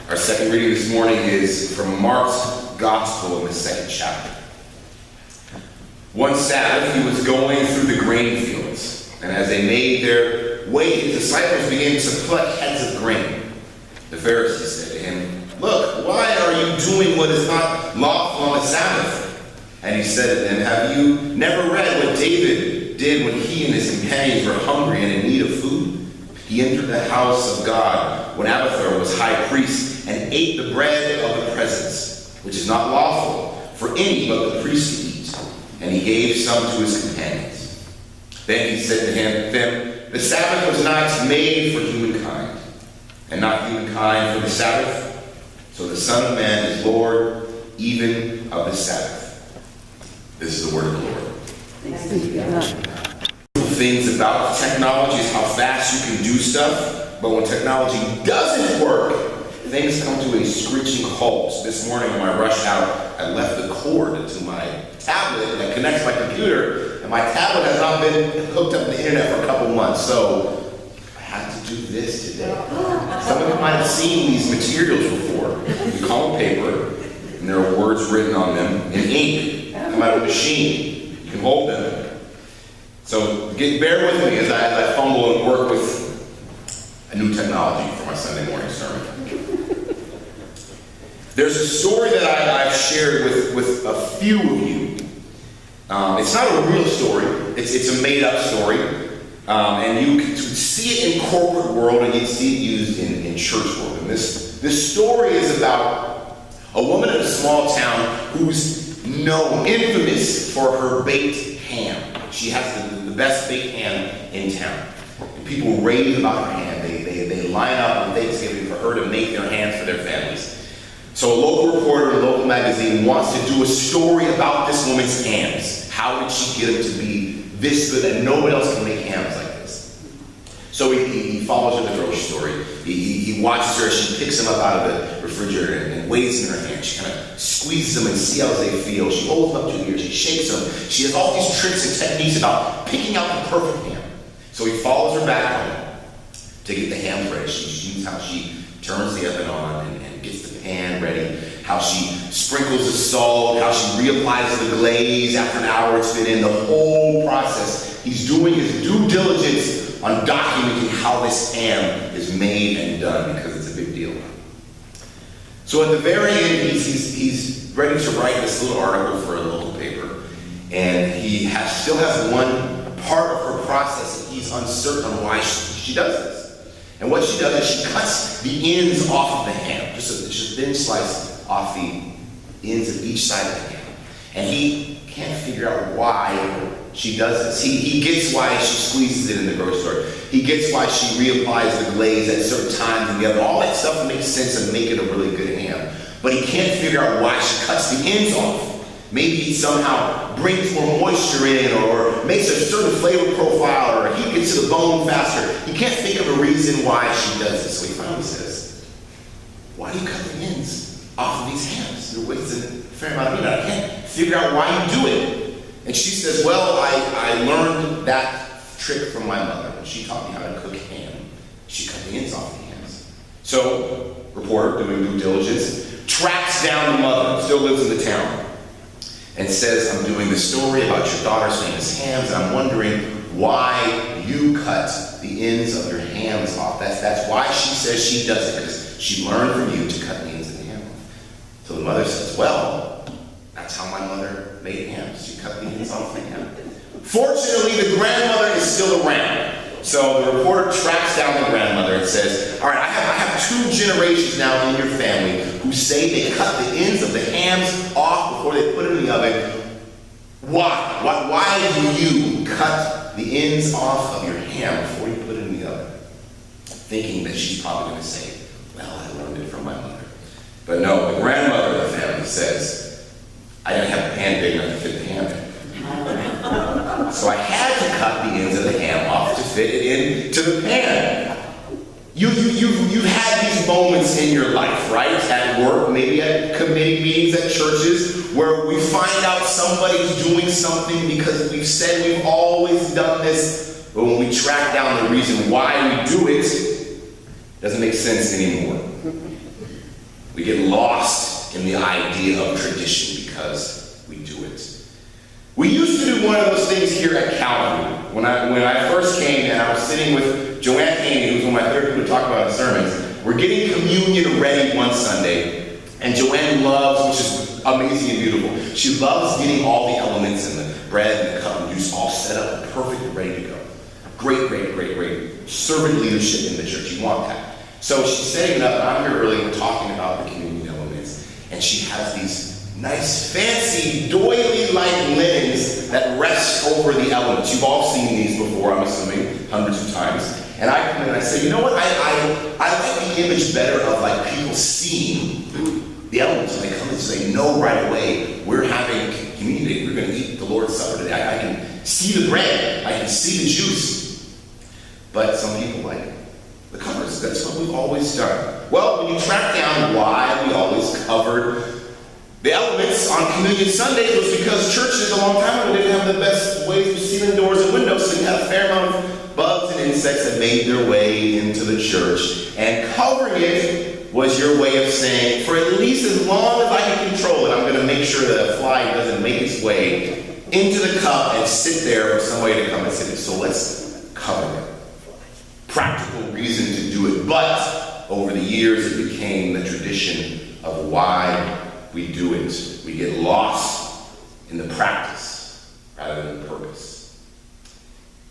Our second reading this morning is from Mark's Gospel in the second chapter. One Sabbath, he was going through the grain fields, and as they made their way, his disciples began to pluck heads of grain. The Pharisees said to him, "Look, why are you doing what is not lawful on the Sabbath?" And he said to them, "Have you never read what David did when he and his companions were hungry and in need of food? He entered the house of God when Abiathar was high priest and ate the bread of the presence, which is not lawful for any but the priest to eat. And he gave some to his companions. Then he said to them, the Sabbath was not made for humankind, and not humankind for the Sabbath. So the Son of Man is Lord even of the Sabbath." This is the word of the Lord. Thanks be to God. Things about technology is how fast you can do stuff, but when technology doesn't work, things come to a screeching halt. This morning on my rush out, I left the cord to my tablet that connects to my computer, and my tablet has not been hooked up to the internet for a couple months, so I had to do this today. Some of you might have seen these materials before. You call them paper, and there are words written on them in ink. Come out of a machine. You can hold them. So bear with me as I fumble and work with a new technology for my Sunday morning sermon. There's a story that I've shared with a few of you. It's not a real story. It's a made-up story. And you can see it in corporate world and you see it used in church world. And this story is about a woman in a small town who's known, infamous for her baked ham. She has the best baked ham in town. And people rave about her ham. They line up on Thanksgiving for her to make their hams for their families. So a local reporter in a local magazine wants to do a story about this woman's hams. How did she get them to be this good that nobody else can make hams like this? So he follows her to the grocery store. He watches her as she picks them up out of the refrigerator and weighs them in her hand. She kind of squeezes them and sees how they feel. She holds them up to her ear. She shakes them. She has all these tricks and techniques about picking out the perfect ham. So he follows her back home to get the ham ready. She sees how she turns the oven on and gets the pan ready, how she sprinkles the salt, how she reapplies the glaze after an hour it's been in, the whole process. He's doing his due diligence on documenting how this ham is made and done because it's a big deal. So at the very end, he's ready to write this little article for a local paper, and he still has one part of her process that he's uncertain on why she does this. And what she does is she cuts the ends off of the ham, just a thin slice off the ends of each side of the ham. And he can't figure out why she does this. He gets why she squeezes it in the grocery store. He gets why she reapplies the glaze at certain times and the other. All that stuff makes sense and make it a really good ham. But he can't figure out why she cuts the ends off. Maybe he somehow brings more moisture in or makes a certain flavor profile or he gets to the bone faster. He can't think of a reason why she does this. So he finally says, "Why do you cut the ends off of these hams? You're wasting a fair amount of meat. I can't figure out why you do it." And she says, "Well, I learned that trick from my mother. When she taught me how to cook ham, she cut the ends off the hams." So, reporter doing due diligence, tracks down the mother, still lives in the town, and says, "I'm doing this story about your daughter's famous hams, and I'm wondering why you cut the ends of your hams off. That's why she says she does it, because she learned from you to cut the ends of the ham off." So the mother says, "Well, that's how my mother made hams. She cut the ends off the ham." Fortunately, the grandmother is still around. So the reporter tracks down the grandmother and says, "All right, I have 2 generations now in your family who say they cut the ends of the hams off before they put it in the oven. Why? Why do you cut the ends off of your ham before you put it in the oven?" Thinking that she's probably going to say, "Well, I learned it from my mother." But no, the grandmother of the family says, "I didn't have a pan big enough to fit the ham in. So I had to cut the ends of the ham off to fit it into the pan." You've had these moments in your life, right? At work, maybe at committee meetings, at churches, where we find out somebody's doing something because we've said we've always done this, but when we track down the reason why we do it, it doesn't make sense anymore. We get lost in the idea of tradition because we do it. We used to do one of those things here at Calvary. When I first came and I was sitting with Joanne Haney, who's one of my favorite people to talk about in sermons. We're getting communion ready one Sunday, and Joanne loves, which is amazing and beautiful, she loves getting all the elements in the bread and the cup and juice all set up and perfect and ready to go. Great, great, great, great servant leadership in the church. You want that. So she's setting it up, and I'm here early and we're talking about the communion elements. And she has these nice, fancy, doily-like linens that rest over the elements. You've all seen these before, I'm assuming, hundreds of times. And I come in and I say, you know what? I like the image better of like people seeing the elements when they come in, so they know right away we're having communion today. We're going to eat the Lord's Supper today. I can see the bread. I can see the juice. But some people like the covers. That's what we've always done. Well, when you track down why we always covered the elements on Communion Sundays, was because churches a long time ago didn't have the best ways of sealing doors and windows, so you had a fair amount of bugs and insects that made their way into the church. And covering it was your way of saying, for at least as long as I can control it, I'm going to make sure that a fly doesn't make its way into the cup and sit there for somebody to come and sit in. So let's cover it. Practical reason to do it. But over the years, it became the tradition of why we do it. We get lost in the practice rather than the purpose.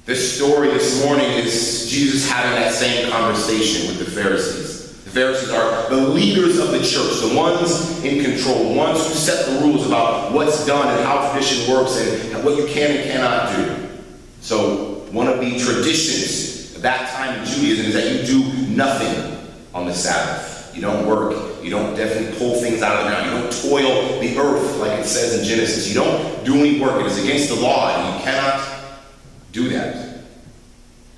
This story this morning is Jesus having that same conversation with the Pharisees. The Pharisees are the leaders of the church, the ones in control, the ones who set the rules about what's done and how tradition works and what you can and cannot do. So one of the traditions of that time in Judaism is that you do nothing on the Sabbath. You don't work. You don't definitely pull things out of the ground. You don't toil the earth like it says in Genesis. You don't do any work. It is against the law, and you cannot do that.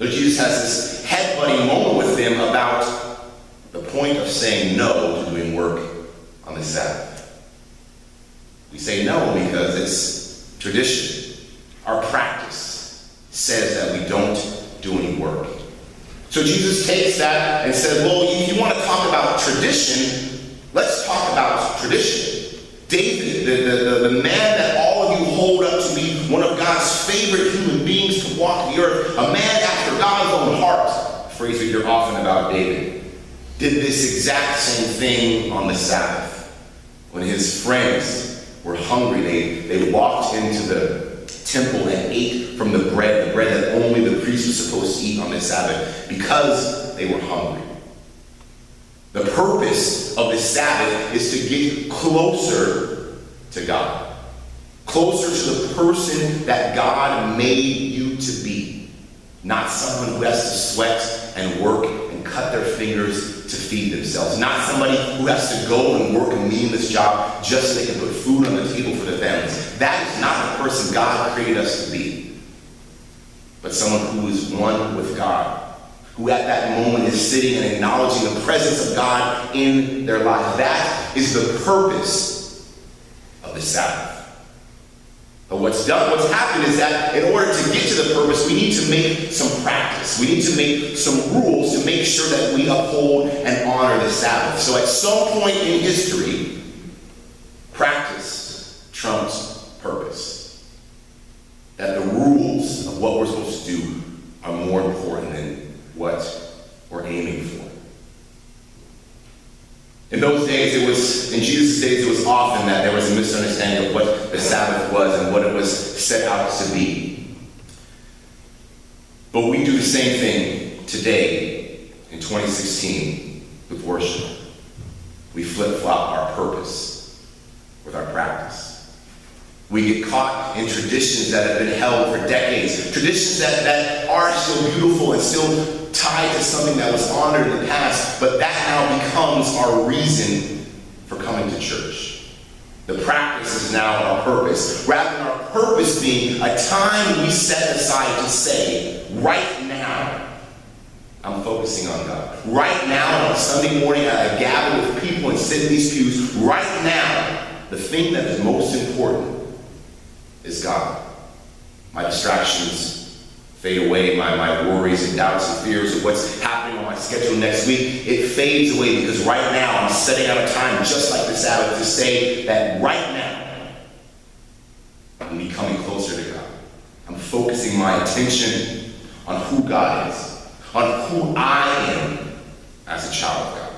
So Jesus has this head-butting moment with them about the point of saying no to doing work on the Sabbath. We say no because it's tradition. Our practice says that we don't do any work. So Jesus takes that and says, well, if you want to talk about tradition, let's talk about tradition. David, the man that all of you hold up to be one of God's favorite human beings to walk the earth, a man after God's own heart, a phrase we hear often about David, did this exact same thing on the Sabbath. When his friends were hungry, they walked into the temple and ate from the bread that only the priest was supposed to eat on the Sabbath, because they were hungry. The purpose of the Sabbath is to get closer to God, closer to the person that God made you to be, not someone who has to sweat and work and cut their fingers to feed themselves, not somebody who has to go and work a meaningless job just so they can put food on the table for their families. That is not the person God created us to be, but someone who is one with God, who at that moment is sitting and acknowledging the presence of God in their life. That is the purpose of the Sabbath. But what's happened is that in order to get to the purpose, we need to make some practice. We need to make some rules to make sure that we uphold and honor the Sabbath. So at some point in history, practice trumps purpose. That the rules of what we're supposed to do are more important than what we're aiming for. In those days, in Jesus' days, it was often that there was a misunderstanding of what the Sabbath was and what it was set out to be. But we do the same thing today in 2016 with worship. We flip-flop our purpose with our practice. We get caught in traditions that have been held for decades, traditions that are still beautiful and still tied to something that was honored in the past, but that now becomes our reason for coming to church. The practice is now our purpose, rather than our purpose being a time we set aside to say, right now, I'm focusing on God. Right now, on a Sunday morning, I gather with people and sit in these pews. Right now, the thing that is most important is God. My distractions fade away, my worries and doubts and fears of what's happening on my schedule next week. It fades away because right now I'm setting out a time just like the Sabbath to say that right now I'm becoming closer to God. I'm focusing my attention on who God is, on who I am as a child of God.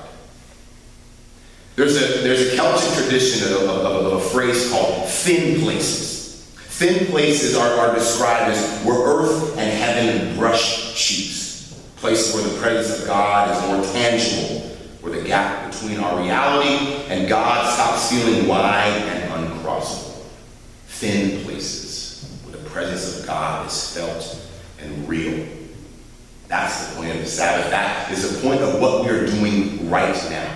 There's a Celtic tradition of a phrase called thin places. Thin places are described as where earth and heaven brush cheeks. Places where the presence of God is more tangible, where the gap between our reality and God stops feeling wide and uncrossable. Thin places where the presence of God is felt and real. That's the point of the Sabbath. That is the point of what we are doing right now.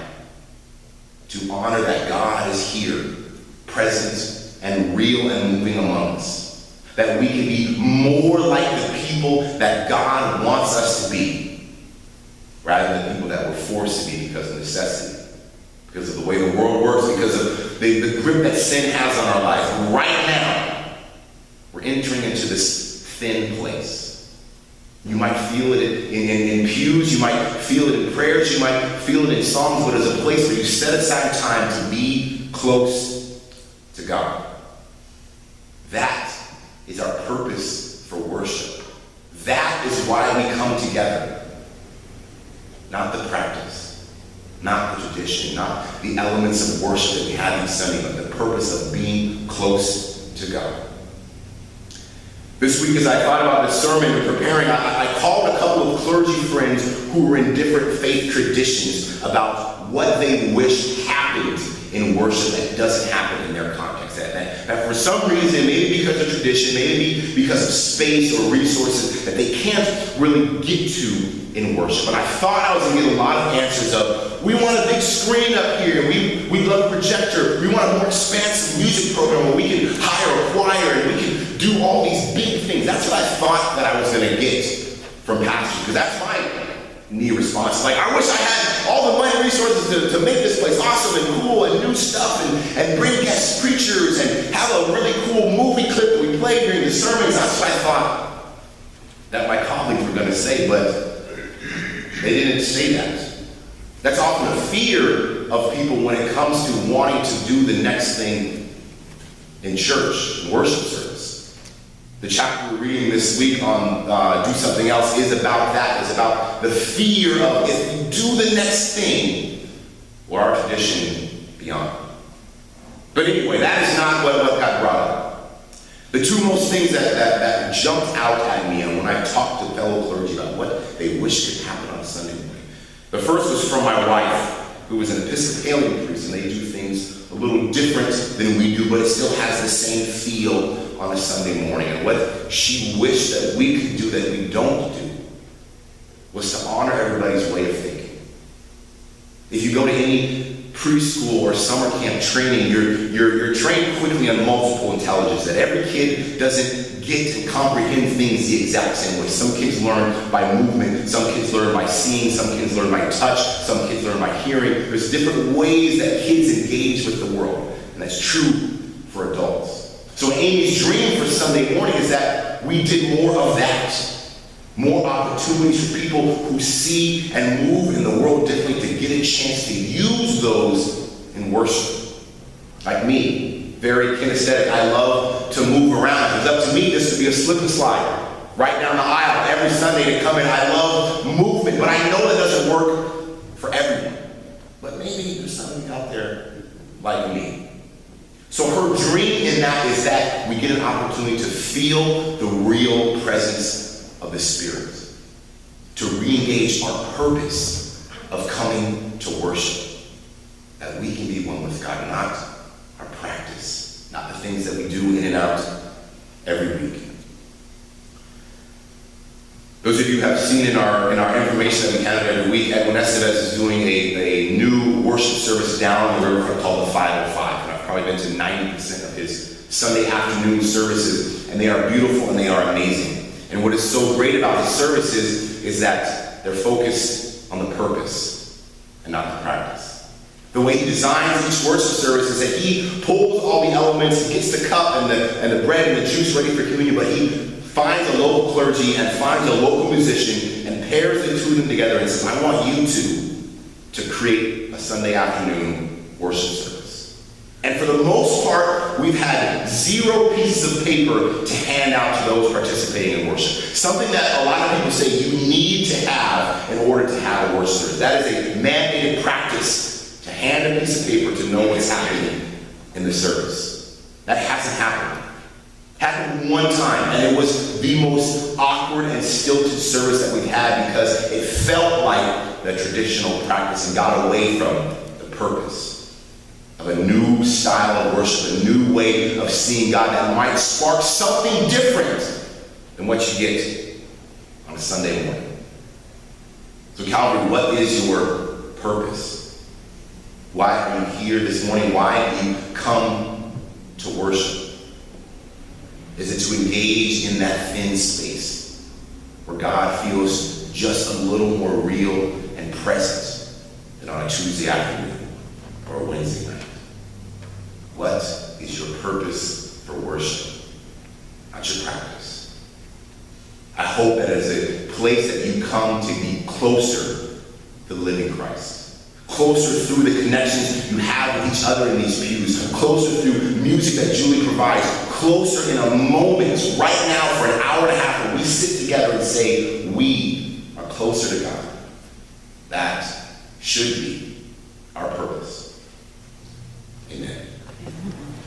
To honor that God is here, present and real and moving among us. That we can be more like the people that God wants us to be, rather than people that we're forced to be because of necessity, because of the way the world works, because of the grip that sin has on our lives. Right now, we're entering into this thin place. You might feel it in pews, you might feel it in prayers, you might feel it in songs, but it's a place where you set aside time to be close to God. That is our purpose for worship. That is why we come together. Not the practice, not the tradition, not the elements of worship that we have each Sunday, but the purpose of being close to God. This week, as I thought about this sermon and preparing, I called a couple of clergy friends who were in different faith traditions about what they wished happened in worship that doesn't happen in their context. That for some reason, maybe because of tradition, maybe because of space or resources, that they can't really get to in worship. And I thought I was going to get a lot of answers of, we want a big screen up here, we love a projector, we want a more expansive music program where we can hire a choir and we can do all these big things. That's what I thought that I was going to get from pastors, because that's my knee response. Like, I wish I had all the money and resources to make this place awesome and cool and new stuff and bring guest preachers and have a really cool movie clip that we play during the sermons. That's what I thought that my colleagues were going to say, but they didn't say that. That's often a fear of people when it comes to wanting to do the next thing in church, in worship service. The chapter we're reading this week on Do Something Else is about that. It's about the fear of, if we do the next thing, will our tradition be on? But anyway, that is not what got brought up. The two most things that jumped out at me and when I talked to fellow clergy about what they wish could happen on a Sunday morning. The first was from my wife, who was an Episcopalian priest, and they do things a little different than we do, but it still has the same feel on a Sunday morning. And what she wished that we could do that we don't do was to honor everybody's way of thinking. If you go to any preschool or summer camp training, you're trained quickly on multiple intelligence, that every kid doesn't get and comprehend things the exact same way. Some kids learn by movement, some kids learn by seeing, some kids learn by touch, some kids learn by hearing. There's different ways that kids engage with the world, and that's true for adults. So Amy's dream for Sunday morning is that we did more of that. More opportunities for people who see and move in the world differently to get a chance to use those in worship. Like me, very kinesthetic. I love to move around. If it was up to me, this would be a slip and slide right down the aisle every Sunday to come in. I love movement, but I know that doesn't work for everyone. But maybe there's somebody out there like me. So her dream in that is that we get an opportunity to feel the real presence of the Spirit, to re-engage our purpose of coming to worship, that we can be one with God, not our practice, not the things that we do in and out every week. Those of you who have seen in our information that we have every week, Edwin Estevez is doing a new worship service down the riverfront called the 505. And I've probably been to 90% of his Sunday afternoon services, and they are beautiful and they are amazing. And what is so great about his services is that they're focused on the purpose and not the practice. The way he designs each worship service is that he pulls all the elements, he gets the cup and the bread and the juice ready for communion, but he finds a local clergy and finds a local musician and pairs the two of them together and says, I want you to create a Sunday afternoon worship service. And for the most part, we've had 0 pieces of paper to hand out to those participating in worship. Something that a lot of people say you need to have in order to have a worship service. That is a mandated practice, to hand a piece of paper to know what's happening in the service. That hasn't happened. Happened one time, and it was the most awkward and stilted service that we've had because it felt like the traditional practice and got away from the purpose of a new style of worship, a new way of seeing God that might spark something different than what you get on a Sunday morning. So Calvary, what is your purpose? Why are you here this morning? Why do you come to worship? Is it to engage in that thin space where God feels just a little more real and present than on a Tuesday afternoon or a Wednesday night? What is your purpose for worship? Not your practice. I hope that as a place that you come to be closer to the living Christ. Closer through the connections you have with each other in these pews. Closer through music that Julie provides. Closer in a moment, right now for an hour and a half, where we sit together and say, we are closer to God. That should be